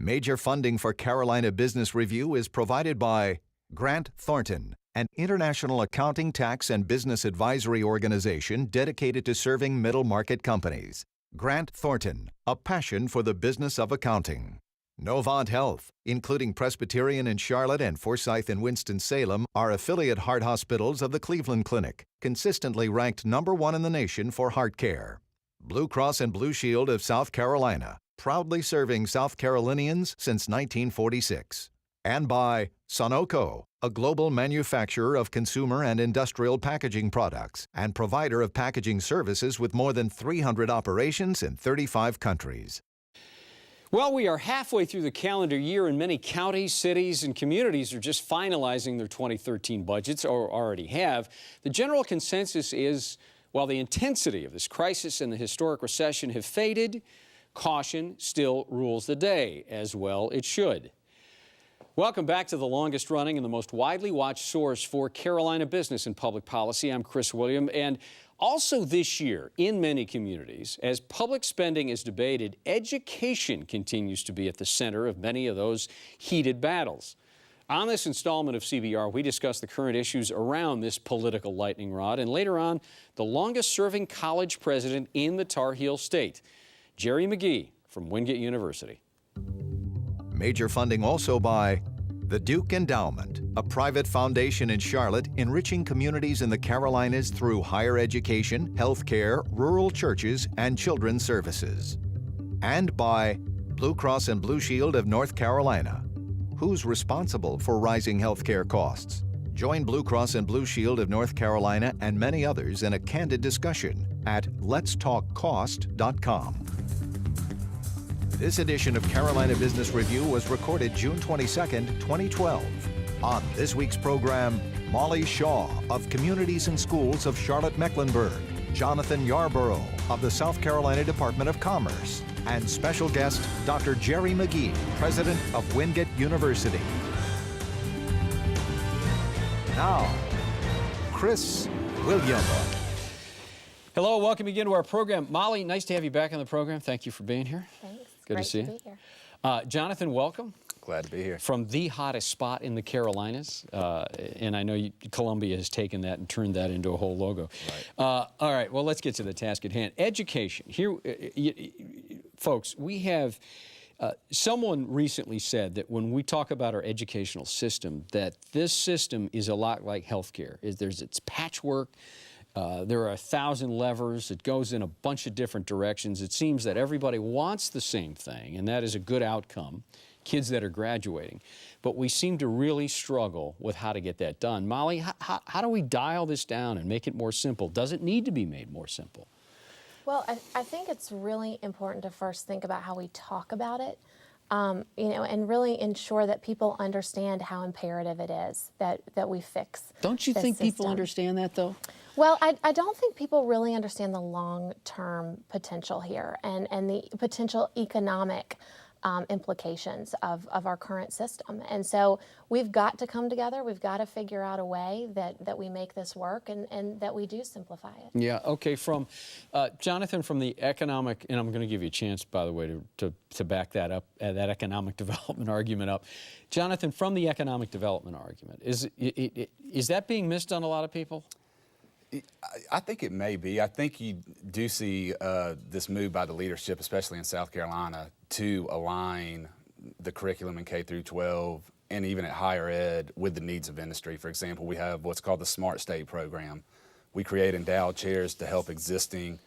Major funding for Carolina Business Review is provided by Grant Thornton, an international accounting, tax, and business advisory organization dedicated to serving middle-market companies. Grant Thornton, a passion for the business of accounting. Novant Health, including Presbyterian in Charlotte and Forsyth in Winston-Salem, are affiliate heart hospitals of the Cleveland Clinic, consistently ranked #1 in the nation for heart care. Blue Cross and Blue Shield of South Carolina, proudly serving South Carolinians since 1946. And by Sunoco, a global manufacturer of consumer and industrial packaging products and provider of packaging services with more than 300 operations in 35 countries. Well, we are halfway through the calendar year, and many counties, cities, and communities are just finalizing their 2013 budgets, or already have. The general consensus is, while the intensity of this crisis and the historic recession have faded, caution still rules the day, as well it should. Welcome back to the longest running and the most widely watched source for Carolina business and public policy. I'm Chris William, and also this year, in many communities, as public spending is debated, education continues to be at the center of many of those heated battles. On this installment of CBR, we discuss the current issues around this political lightning rod, and later on, the longest-serving college president in the Tar Heel State, Jerry McGee from Wingate University. Major funding also by the Duke Endowment, a private foundation in Charlotte enriching communities in the Carolinas through higher education, health care, rural churches, and children's services. And by Blue Cross and Blue Shield of North Carolina. Who's responsible for rising health care costs? Join Blue Cross and Blue Shield of North Carolina and many others in a candid discussion at letstalkcost.com. This edition of Carolina Business Review was recorded June 22, 2012. On this week's program, Molly Shaw of Communities and Schools of Charlotte-Mecklenburg, Jonathan Yarborough of the South Carolina Department of Commerce, and special guest Dr. Jerry McGee, president of Wingate University. Now, Chris William. Hello, welcome again to our program. Molly, nice to have you back on the program. Thank you for being here. Thanks. Good to see you. Be here. Jonathan, welcome. Glad to be here. From the hottest spot in the Carolinas, and I know Columbia has taken that and turned that into a whole logo. Right. All right, well, let's get to the task at hand. Education. Here, folks, we have, someone recently said that when we talk about our educational system, that this system is a lot like healthcare. It's patchwork. There are 1,000 levers. It goes in a bunch of different directions. It seems that everybody wants the same thing, and that is a good outcome, kids that are graduating. But we seem to really struggle with how to get that done. Molly, how do we dial this down and make it more simple? Does it need to be made more simple? Well, I think it's really important to first think about how we talk about it, and really ensure that people understand how imperative it is that we fix. Don't you think people understand that, though? Well, I don't think people really understand the long-term potential here and the potential economic implications of our current system. And so we've got to come together. We've got to figure out a way that we make this work and that we do simplify it. Yeah, okay. From Jonathan, from the economic, and I'm going to give you a chance, by the way, to back that up, that economic development argument up. Jonathan, from the economic development argument, is that being missed on a lot of people? I think it may be. I think you do see this move by the leadership, especially in South Carolina, to align the curriculum in K through 12 and even at higher ed with the needs of industry. For example, we have what's called the Smart State program. We create endowed chairs to help existing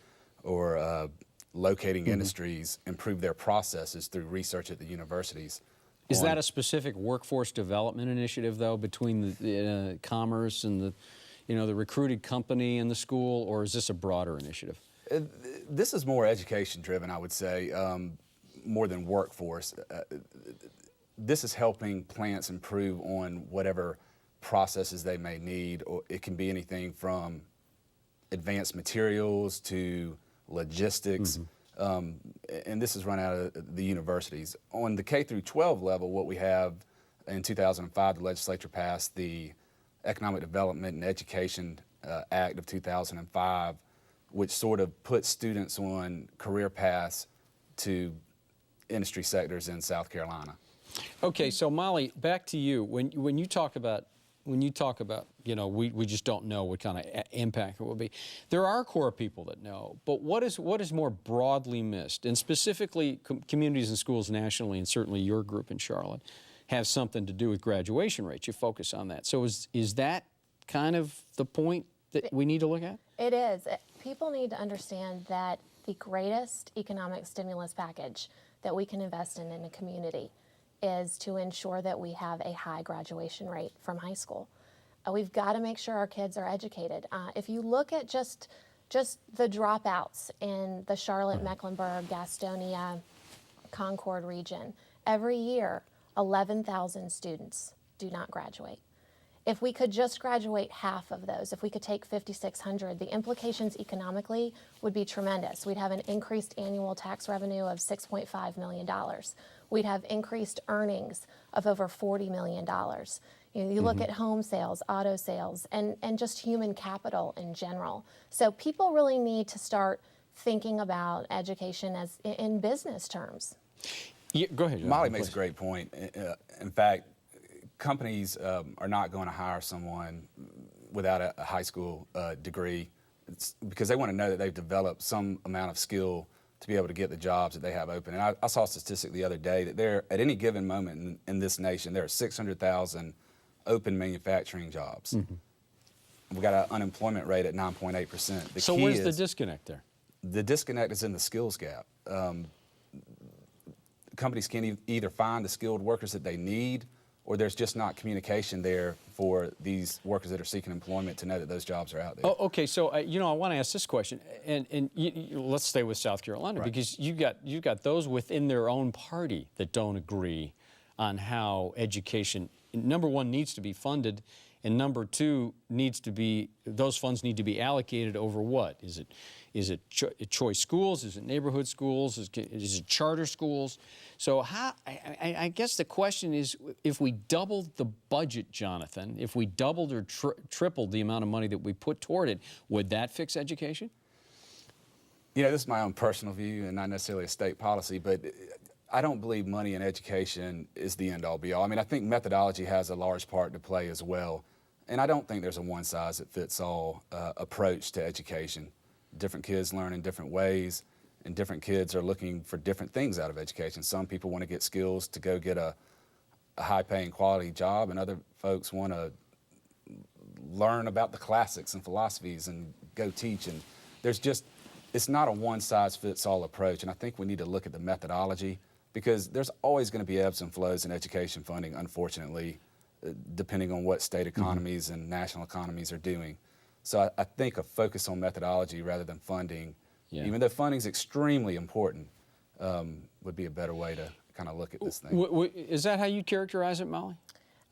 or locating industries improve their processes through research at the universities. Is that a specific workforce development initiative, though, between the commerce and the recruited company and the school, or is this a broader initiative? This is more education-driven, I would say, more than workforce. This is helping plants improve on whatever processes they may need, or it can be anything from advanced materials to logistics, and this is run out of the universities. On the K through 12 level, what we have in 2005, the legislature passed the Economic Development and Education Act of 2005, which sort of puts students on career paths to industry sectors in South Carolina. Okay, so Molly, back to you. When you talk about you know, we just don't know what kind of impact it will be. There are core people that know, but what is more broadly missed, and specifically communities and schools nationally, and certainly your group in Charlotte, have something to do with graduation rates. You focus on that. So is that kind of the point that we need to look at? It is. People need to understand that the greatest economic stimulus package that we can invest in a community is to ensure that we have a high graduation rate from high school. We've got to make sure our kids are educated. If you look at just the dropouts in the Charlotte-Mecklenburg, Gastonia, Concord region, every year 11,000 students do not graduate. If we could just graduate half of those, if we could take 5,600, the implications economically would be tremendous. We'd have an increased annual tax revenue of $6.5 million. We'd have increased earnings of over $40 million. You know, you look at home sales, auto sales, and just human capital in general. So people really need to start thinking about education as in business terms. Yeah, go ahead, John. Molly makes a great point. In fact, companies are not going to hire someone without a high school degree. It's because they want to know that they've developed some amount of skill to be able to get the jobs that they have open. And I saw a statistic the other day that there, at any given moment in this nation, there are 600,000 open manufacturing jobs. We've got an unemployment rate at 9.8%. So where's the disconnect there? The disconnect is in the skills gap. Companies can't either find the skilled workers that they need, or there's just not communication there for these workers that are seeking employment to know that those jobs are out there. Oh, okay, so you know, I want to ask this question, and let's stay with South Carolina, Right. because you've got those within their own party that don't agree on how education, number one, needs to be funded, and number two, those funds need to be allocated over what? Is it choice schools? Is it neighborhood schools? Is it charter schools? So I guess the question is, if we doubled the budget, Jonathan, if we doubled or tripled the amount of money that we put toward it, would that fix education? You know, this is my own personal view and not necessarily a state policy, but I don't believe money in education is the end-all be-all. I mean, I think methodology has a large part to play as well. And I don't think there's a one-size-that-fits-all approach to education. Different kids learn in different ways, and different kids are looking for different things out of education. Some people want to get skills to go get a high-paying quality job, and other folks want to learn about the classics and philosophies and go teach. And it's not a one-size-fits-all approach, and I think we need to look at the methodology, because there's always going to be ebbs and flows in education funding, unfortunately, depending on what state economies and national economies are doing. So I think a focus on methodology rather than funding, even though funding is extremely important, would be a better way to kind of look at this thing. Is that how you characterize it, Molly?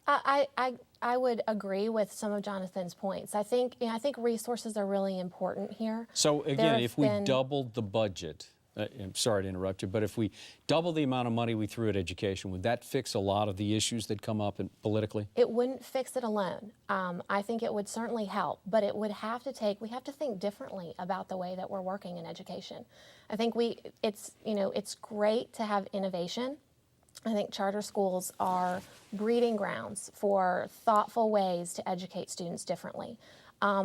I would agree with some of Jonathan's points. I think resources are really important here. So again, if we doubled the budget, I'm sorry to interrupt you, but if we double the amount of money we threw at education, would that fix a lot of the issues that come up politically? It wouldn't fix it alone. I think it would certainly help, but we have to think differently about the way that we're working in education. I think it's great to have innovation. I think charter schools are breeding grounds for thoughtful ways to educate students differently.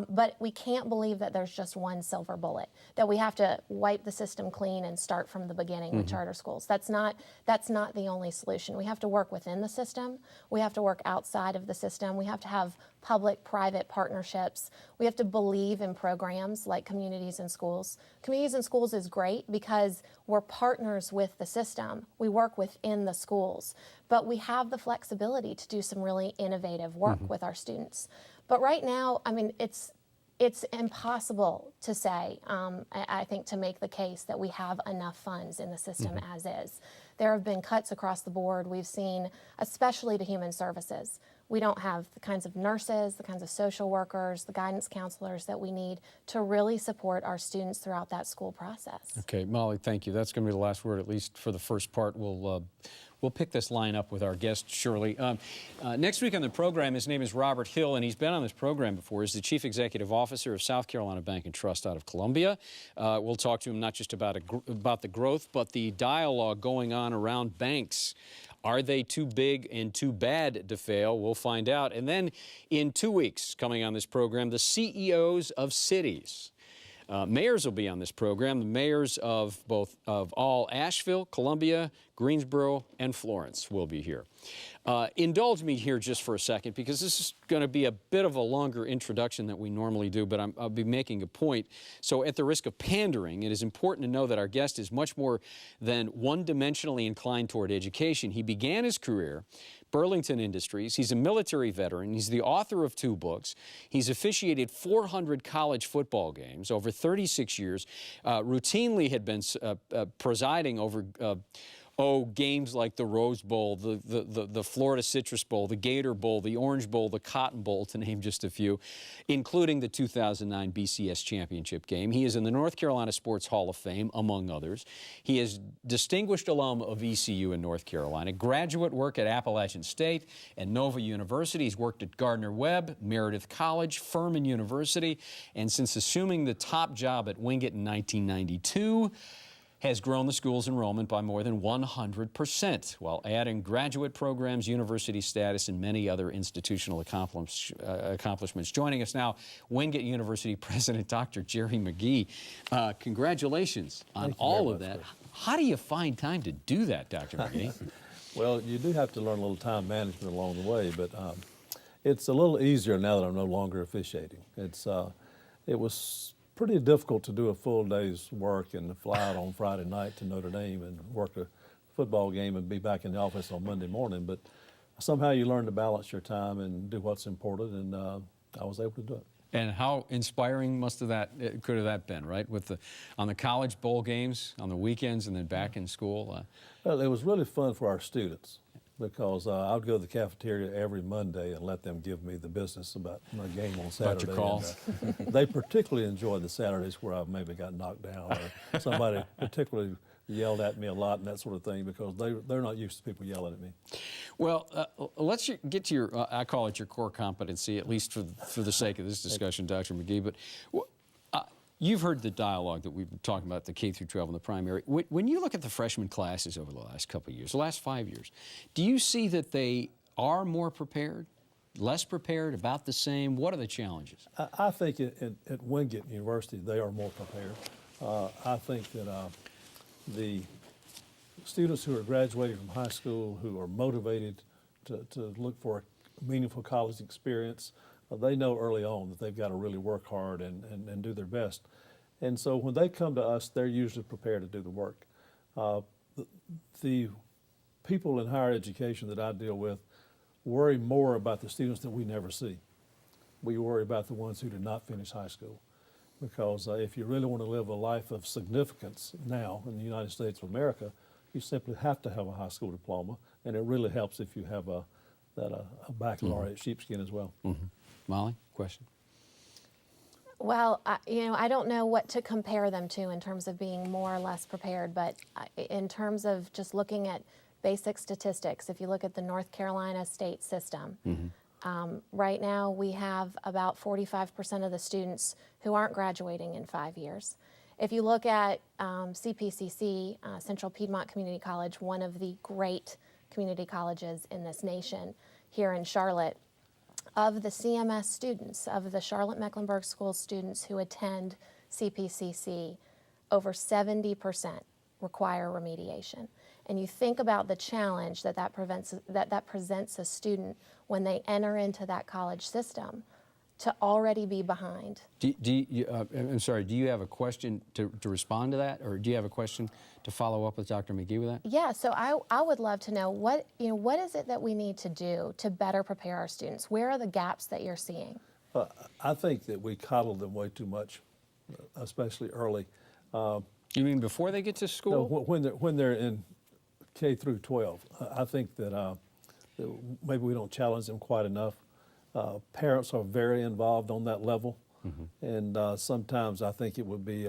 But we can't believe that there's just one silver bullet, that we have to wipe the system clean and start from the beginning with charter schools. That's not the only solution. We have to work within the system. We have to work outside of the system. We have to have public-private partnerships. We have to believe in programs like Communities in Schools. Communities in Schools is great because we're partners with the system. We work within the schools, but we have the flexibility to do some really innovative work with our students. But right now, I mean, it's impossible to say, I think, to make the case that we have enough funds in the system as is. There have been cuts across the board. We've seen, especially to human services, we don't have the kinds of nurses, the kinds of social workers, the guidance counselors that we need to really support our students throughout that school process. Okay, Molly, thank you. That's going to be the last word, at least for the first part. We'll pick this line up with our guest, Shirley. Next week on the program, his name is Robert Hill, and he's been on this program before. He's the Chief Executive Officer of South Carolina Bank and Trust out of Columbia. We'll talk to him not just about the growth, but the dialogue going on around banks. Are they too big and too bad to fail? We'll find out. And then in 2 weeks, coming on this program, the CEOs of cities. Mayors will be on this program, the mayors of all Asheville, Columbia, Greensboro, and Florence will be here. Indulge me here just for a second, because this is going to be a bit of a longer introduction than we normally do, but I'll be making a point. So at the risk of pandering, it is important to know that our guest is much more than one-dimensionally inclined toward education. He began his career Burlington Industries. He's a military veteran. He's the author of 2 books. He's officiated 400 college football games over 36 years, routinely had been presiding over games like the Rose Bowl, the Florida Citrus Bowl, the Gator Bowl, the Orange Bowl, the Cotton Bowl, to name just a few, including the 2009 BCS Championship game. He is in the North Carolina Sports Hall of Fame, among others. He is distinguished alum of ECU in North Carolina, graduate work at Appalachian State and Nova University. He's worked at Gardner-Webb, Meredith College, Furman University, and since assuming the top job at Wingate in 1992, has grown the school's enrollment by more than 100%, while adding graduate programs, university status, and many other institutional accomplishments. Joining us now, Wingate University President Dr. Jerry McGee. Congratulations on all of that. How do you find time to do that, Dr. McGee? Well, you do have to learn a little time management along the way, but it's a little easier now that I'm no longer officiating. It was pretty difficult to do a full day's work and fly out on Friday night to Notre Dame and work a football game and be back in the office on Monday morning. But somehow you learn to balance your time and do what's important, and I was able to do it. And how inspiring could have that been, right? On the college bowl games, on the weekends, and then back in school? Well, it was really fun for our students, because I would go to the cafeteria every Monday and let them give me the business about my game on Saturday. About your calls. And, they particularly enjoyed the Saturdays where I maybe got knocked down or somebody particularly yelled at me a lot and that sort of thing, because they're not used to people yelling at me. Well, let's get to your, I call it your core competency, at least for the sake of this discussion, Dr. McGee. But you've heard the dialogue that we've been talking about, the K through 12 in the primary. When you look at the freshman classes over the last couple of years, the last 5 years, do you see that they are more prepared, less prepared, about the same? What are the challenges? I think at Wingate University, they are more prepared. I think that the students who are graduating from high school, who are motivated to look for a meaningful college experience, they know early on that they've got to really work hard and do their best. And so when they come to us, they're usually prepared to do the work. The people in higher education that I deal with worry more about the students that we never see. We worry about the ones who did not finish high school. Because if you really want to live a life of significance now in the United States of America, you simply have to have a high school diploma, and it really helps if you have a baccalaureate sheepskin as well. Mm-hmm. Molly, question? Well, I don't know what to compare them to in terms of being more or less prepared, but in terms of just looking at basic statistics, if you look at the North Carolina state system, right now we have about 45% of the students who aren't graduating in 5 years. If you look at CPCC, Central Piedmont Community College, one of the great community colleges in this nation here in Charlotte, of the CMS students, of the Charlotte-Mecklenburg school students who attend CPCC, over 70% require remediation. And you think about the challenge that presents a student when they enter into that college system to already be behind. I'm sorry, do you have a question to respond to that, or do you have a question to follow up with Dr. McGee with that? Yeah, so I would love to know what is it that we need to do to better prepare our students? Where are the gaps that you're seeing? I think that we coddle them way too much, especially early. You mean before they get to school? No, when they're in K through 12. I think that maybe we don't challenge them quite enough. Parents are very involved on that level, and sometimes I think it would be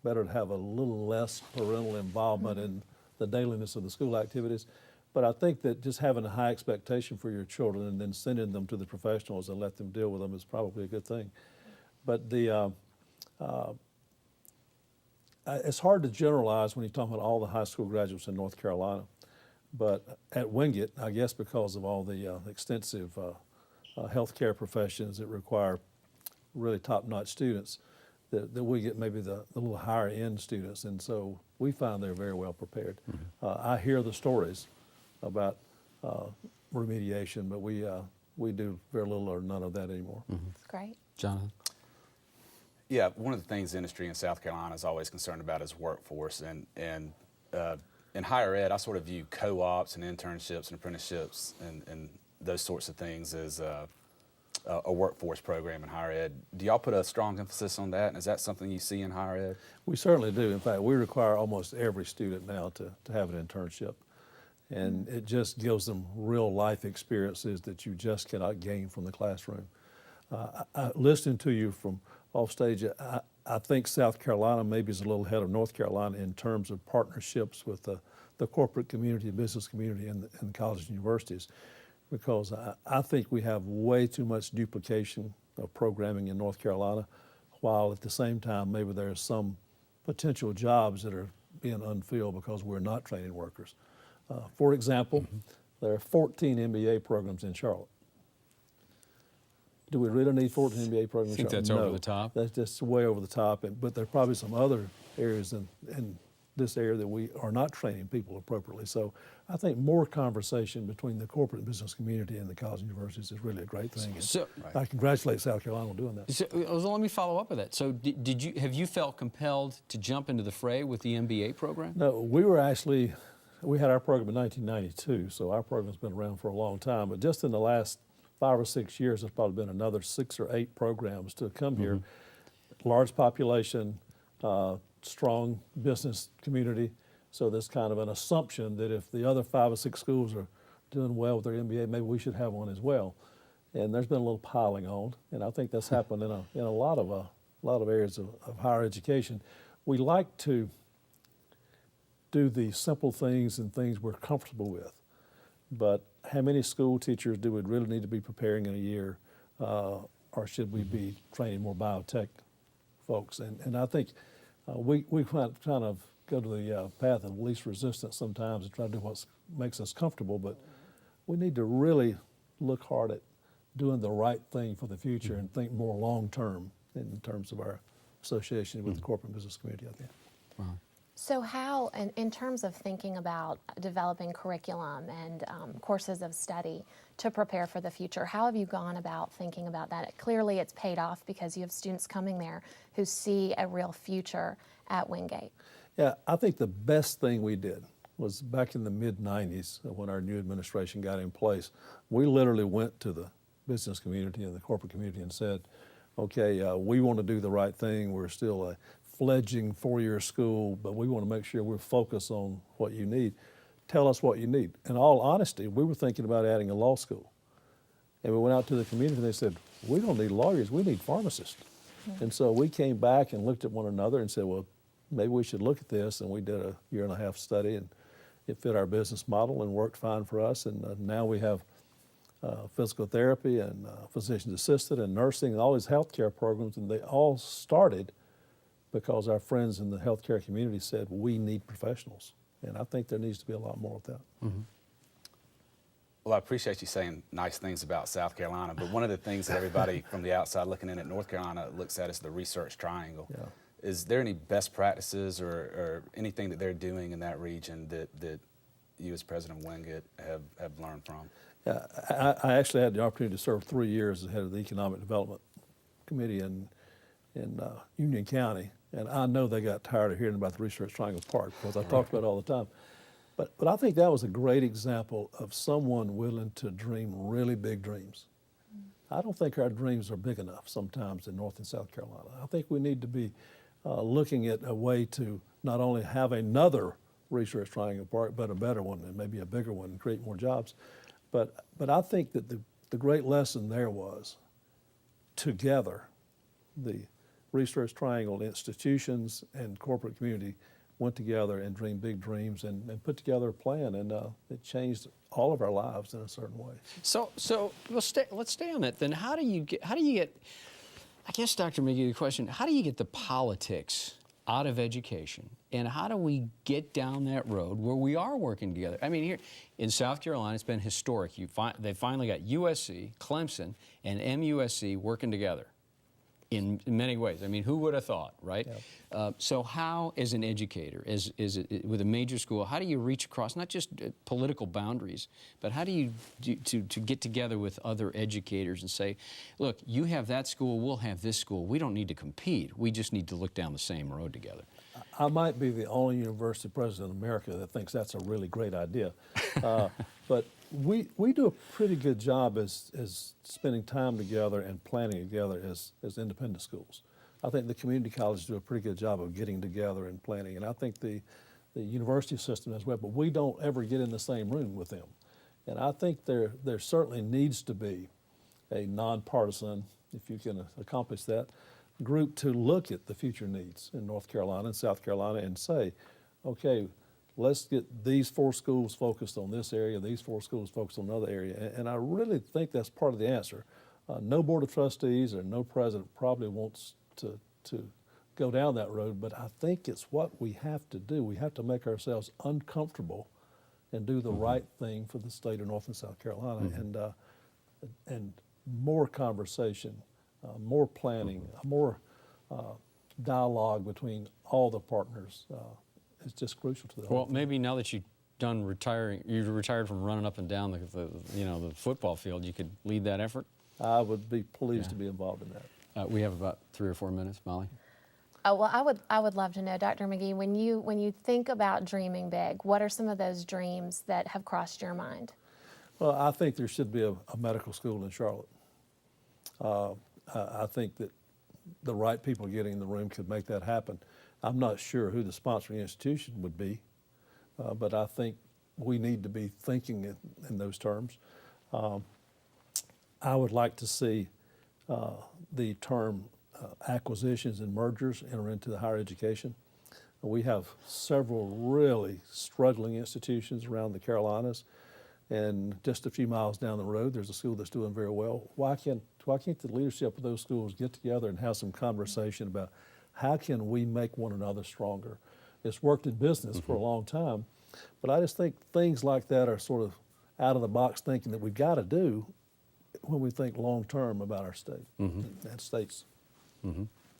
better to have a little less parental involvement in the dailiness of the school activities. But I think that just having a high expectation for your children and then sending them to the professionals and let them deal with them is probably a good thing. But it's hard to generalize when you're talking about all the high school graduates in North Carolina. But at Wingate, I guess because of all the extensive healthcare professions that require really top-notch students, that we get maybe the little higher-end students, and so we find they're very well prepared. I hear the stories about remediation, but we do very little or none of that anymore. That's great. Jonathan? Yeah, one of the things the industry in South Carolina is always concerned about is workforce, and in higher ed, I sort of view co-ops and internships and apprenticeships and those sorts of things as a workforce program in higher ed. Do y'all put a strong emphasis on that, and is that something you see in higher ed? We certainly do. In fact, we require almost every student now to have an internship, and it just gives them real life experiences that you just cannot gain from the classroom. Listening to you from off stage, I think South Carolina maybe is a little ahead of North Carolina in terms of partnerships with the corporate community, business community, and the colleges and universities, because I think we have way too much duplication of programming in North Carolina, while at the same time maybe there are some potential jobs that are being unfilled because we're not training workers. For example, there are 14 MBA programs in Charlotte. Do we really need 14 MBA programs? I think that's over the top. That's just way over the top. But there are probably some other areas in this area that we are not training people appropriately. So I think more conversation between the corporate and business community and the colleges and universities is really a great thing. So, I congratulate South Carolina on doing that. So let me follow up with that. So have you felt compelled to jump into the fray with the MBA program? No, we had our program in 1992, so our program's been around for a long time. But just in the last 5 or 6 years, there's probably been another 6 or 8 programs to come here. Large population, strong business community. So there's kind of an assumption that if the other 5 or 6 schools are doing well with their MBA, maybe we should have one as well. And there's been a little piling on, and I think that's happened in a lot of areas of higher education. We like to do the simple things and things we're comfortable with. But how many school teachers do we really need to be preparing in a year, or should we be training more biotech folks? And I think we kind of go to the path of least resistance sometimes and try to do what makes us comfortable, but we need to really look hard at doing the right thing for the future and think more long term in terms of our association with the corporate business community, I think. Wow. So how, in terms of thinking about developing curriculum and courses of study to prepare for the future, how have you gone about thinking about that? Clearly it's paid off because you have students coming there who see a real future at Wingate. Yeah, I think the best thing we did was back in the mid-90s when our new administration got in place, we literally went to the business community and the corporate community and said, okay, we want to do the right thing. We're still a fledgling 4-year school, but we want to make sure we're focused on what you need. Tell us what you need. In all honesty, we were thinking about adding a law school. And we went out to the community and they said, we don't need lawyers, we need pharmacists. And so we came back and looked at one another and said, well, maybe we should look at this. And we did a 1.5-year study, and it fit our business model and worked fine for us. And now we have physical therapy and physician's assistant and nursing and all these healthcare programs, and they all started because our friends in the healthcare community said, we need professionals. And I think there needs to be a lot more of that. Well, I appreciate you saying nice things about South Carolina, but one of the things that everybody from the outside looking in at North Carolina looks at is the research triangle. Yeah. Is there any best practices or anything that they're doing in that region that you as president of Wingate have learned from? Yeah, I actually had the opportunity to serve 3 years as head of the Economic Development Committee in Union County. And I know they got tired of hearing about the Research Triangle Park because I talked about it all the time. But I think that was a great example of someone willing to dream really big dreams. I don't think our dreams are big enough sometimes in North and South Carolina. I think we need to be looking at a way to not only have another Research Triangle Park, but a better one and maybe a bigger one and create more jobs. But I think that the great lesson there was together, the Research Triangle institutions and corporate community went together and dreamed big dreams and put together a plan, and it changed all of our lives in a certain way. So let's stay on that then. How do you get, I guess, Dr. McGee, the question, how do you get the politics out of education, and how do we get down that road where we are working together? I mean, here in South Carolina, it's been historic. They finally got USC, Clemson, and MUSC working together in many ways. I mean, who would have thought, right? Yeah. So how, as an educator, with a major school, how do you reach across not just political boundaries, but how do you to get together with other educators and say, look, you have that school, we'll have this school. We don't need to compete. We just need to look down the same road together. I might be the only university president in America that thinks that's a really great idea. But we do a pretty good job as spending time together and planning together as independent schools. I think the community colleges do a pretty good job of getting together and planning, and I think the university system as well, but we don't ever get in the same room with them. And I think there certainly needs to be a nonpartisan, if you can accomplish that, group to look at the future needs in North Carolina and South Carolina and say, okay, let's get these 4 schools focused on this area, these 4 schools focused on another area. And I really think that's part of the answer. No board of trustees or no president probably wants to go down that road, but I think it's what we have to do. We have to make ourselves uncomfortable and do the right thing for the state of North and South Carolina, and more conversation, more planning, more dialogue between all the partners is just crucial to that. Well, maybe now that you've retired from running up and down the football field, you could lead that effort? I would be pleased to be involved in that. We have about 3 or 4 minutes, Molly. Oh, well, I would love to know, Dr. McGee, when you think about dreaming big, what are some of those dreams that have crossed your mind? Well, I think there should be a medical school in Charlotte. I think that the right people getting in the room could make that happen. I'm not sure who the sponsoring institution would be, but I think we need to be thinking in those terms. I would like to see the term acquisitions and mergers enter into the higher education. We have several really struggling institutions around the Carolinas, and just a few miles down the road, there's a school that's doing very well. Why can't the leadership of those schools get together and have some conversation about how can we make one another stronger? It's worked in business for a long time, but I just think things like that are sort of out of the box thinking that we've got to do when we think long term about our state and states.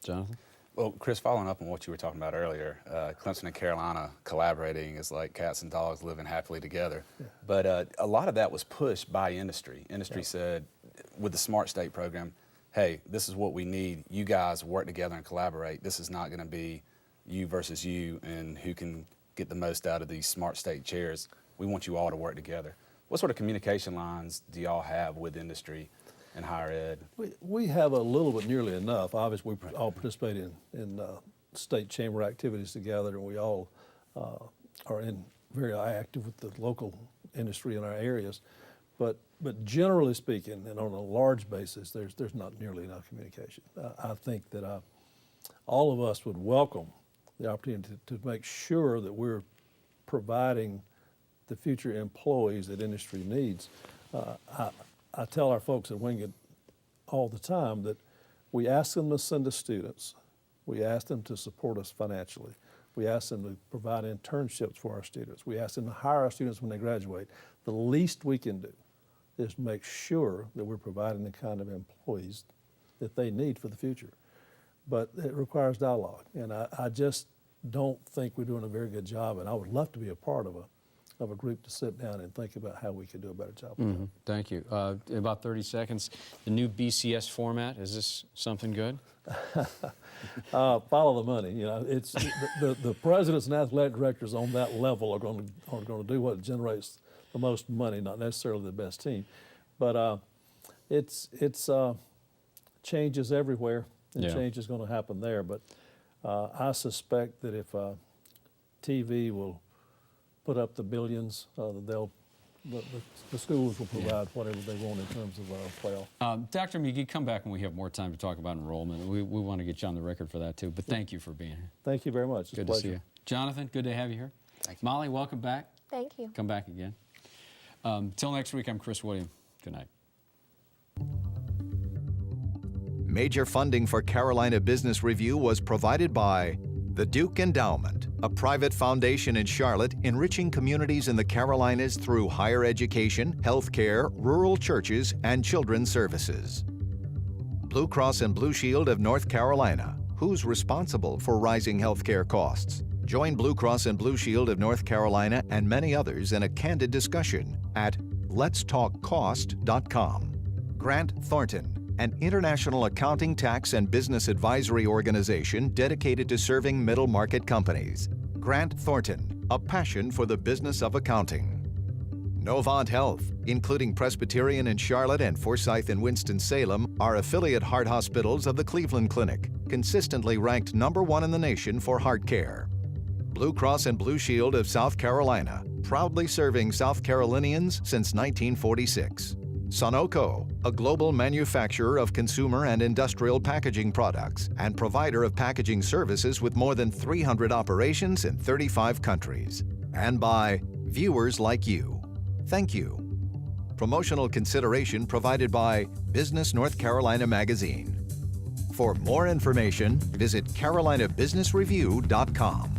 Jonathan? Well, Chris, following up on what you were talking about earlier, Clemson and Carolina collaborating is like cats and dogs living happily together. Yeah. But a lot of that was pushed by industry. Industry said, with the Smart State program, hey, this is what we need. You guys work together and collaborate. This is not going to be you versus you and who can get the most out of these Smart State chairs. We want you all to work together. What sort of communication lines do y'all have with industry and higher ed? We have a little bit, nearly enough. Obviously, we all participate in state chamber activities together, and we all are very active with the local industry in our areas. But generally speaking, and on a large basis, there's not nearly enough communication. I think that all of us would welcome the opportunity to make sure that we're providing the future employees that industry needs. I tell our folks at Wingate all the time that we ask them to send us students. We ask them to support us financially. We ask them to provide internships for our students. We ask them to hire our students when they graduate. The least we can do is make sure that we're providing the kind of employees that they need for the future. But it requires dialogue, and I just don't think we're doing a very good job, and I would love to be a part of a group to sit down and think about how we could do a better job with that. Thank you. In about 30 seconds, the new BCS format, is this something good? Follow the money. You know, it's the presidents and athletic directors on that level are going to do what generates the most money, not necessarily the best team. But it's changes everywhere, and change is going to happen there. But I suspect that if TV will put up the billions, they'll the schools will provide whatever they want in terms of quail. Dr. McGee, come back when we have more time to talk about enrollment. We want to get you on the record for that too, but thank you for being here. Thank you very much. It's Good a to pleasure. see you. Jonathan, good to have you here. Thank you. Molly, welcome back. Thank you. Come back again. Till next week, I'm Chris William. Good night. Major funding for Carolina Business Review was provided by the Duke Endowment, a private foundation in Charlotte enriching communities in the Carolinas through higher education, healthcare, rural churches, and children's services. Blue Cross and Blue Shield of North Carolina. Who's responsible for rising healthcare costs? Join Blue Cross and Blue Shield of North Carolina and many others in a candid discussion at letstalkcost.com. Grant Thornton, an international accounting, tax, and business advisory organization dedicated to serving middle-market companies. Grant Thornton, a passion for the business of accounting. Novant Health, including Presbyterian in Charlotte and Forsyth in Winston-Salem, are affiliate heart hospitals of the Cleveland Clinic, consistently ranked #1 in the nation for heart care. Blue Cross and Blue Shield of South Carolina, proudly serving South Carolinians since 1946. Sunoco, a global manufacturer of consumer and industrial packaging products and provider of packaging services with more than 300 operations in 35 countries. And by viewers like you. Thank you. Promotional consideration provided by Business North Carolina Magazine. For more information, visit carolinabusinessreview.com.